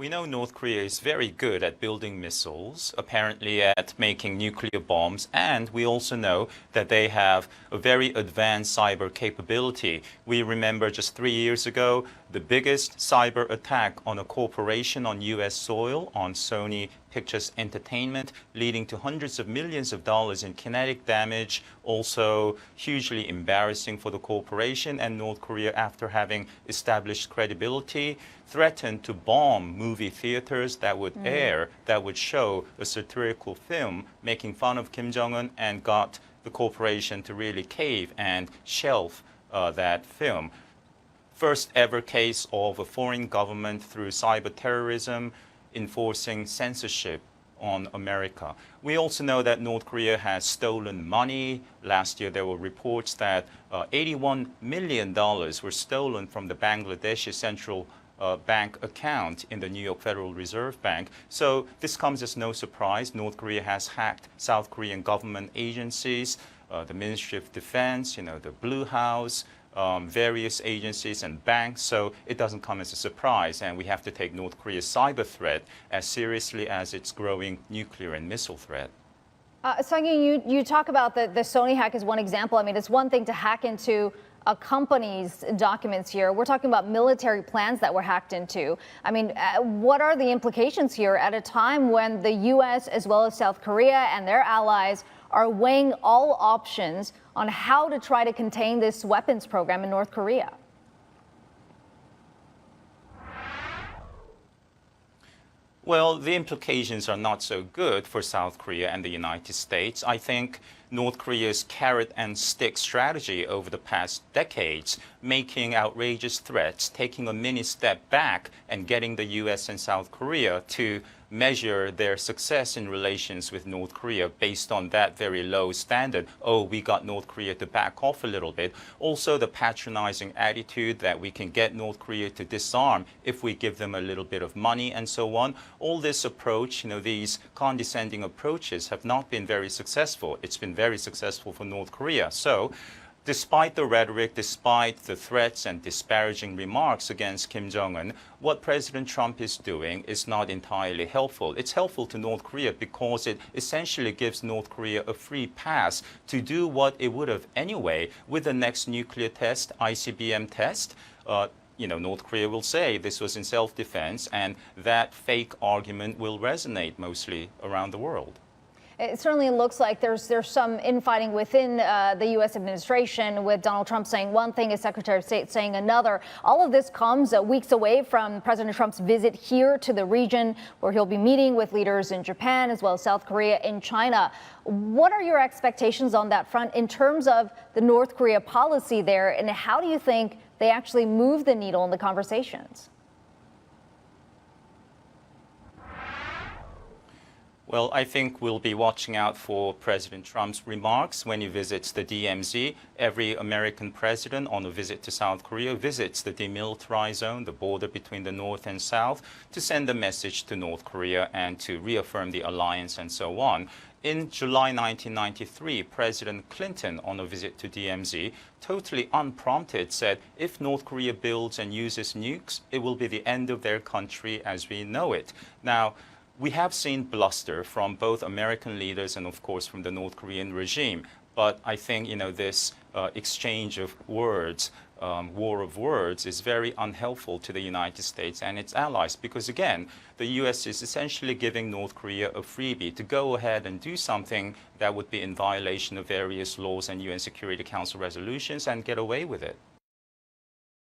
We know North Korea is very good at building missiles, apparently at making nuclear bombs, and we also know that they have a very advanced cyber capability. We remember just 3 years ago, the biggest cyber attack on a corporation on U.S. soil, on Sony Pictures Entertainment, leading to hundreds of millions of dollars in kinetic damage, also hugely embarrassing for the corporation. And North Korea, after having established credibility, threatened to bomb movie theaters that would air, that would show a satirical film making fun of Kim Jong-un, and got the corporation to really cave and shelve that film. First ever case of a foreign government through cyber terrorism enforcing censorship on America. We also know that North Korea has stolen money. Last year there were reports that $81 million were stolen from the Bangladeshi central bank account in the New York Federal Reserve Bank. So this comes as no surprise. North Korea has hacked South Korean government agencies, the Ministry of Defense, the Blue House, various agencies and banks, so it doesn't come as a surprise, and we have to take North Korea's cyber threat as seriously as its growing nuclear and missile threat. Sung-Yin, you talk about the Sony hack as one example. I mean, it's one thing to hack into a company's documents here. We're talking about military plans that were hacked into. I mean, what are the implications here at a time when the U.S. as well as South Korea and their allies are weighing all options on how to try to contain this weapons program in North Korea? Well, the implications are not so good for South Korea and the United States. I think North Korea's carrot and stick strategy over the past decades, making outrageous threats, taking a mini step back, and getting the U.S. and South Korea to measure their success in relations with North Korea based on that very low standard. Oh, we got North Korea to back off a little bit. Also, the patronizing attitude that we can get North Korea to disarm if we give them a little bit of money and so on. All this approach, these condescending approaches have not been very successful. It's been very successful for North Korea. So, despite the rhetoric, despite the threats and disparaging remarks against Kim Jong-un, what President Trump is doing is not entirely helpful. It's helpful to North Korea because it essentially gives North Korea a free pass to do what it would have anyway with the next nuclear test, ICBM test. North Korea will say this was in self-defense, and that fake argument will resonate mostly around the world. It certainly looks like there's some infighting within the U.S. administration, with Donald Trump saying one thing, his Secretary of State saying another. All of this comes weeks away from President Trump's visit here to the region, where he'll be meeting with leaders in Japan as well as South Korea and China. What are your expectations on that front in terms of the North Korea policy there, and how do you think they actually move the needle in the conversations? Well, I think we'll be watching out for President Trump's remarks when he visits the DMZ. Every American president on a visit to South Korea visits the demilitarized zone, the border between the North and South, to send a message to North Korea and to reaffirm the alliance and so on. In July 1993, President Clinton, on a visit to DMZ, totally unprompted said, if North Korea builds and uses nukes, it will be the end of their country as we know it. Now, we have seen bluster from both American leaders and, of course, from the North Korean regime. But I think, this exchange of words, war of words, is very unhelpful to the United States and its allies. Because, again, the U.S. is essentially giving North Korea a freebie to go ahead and do something that would be in violation of various laws and UN Security Council resolutions and get away with it.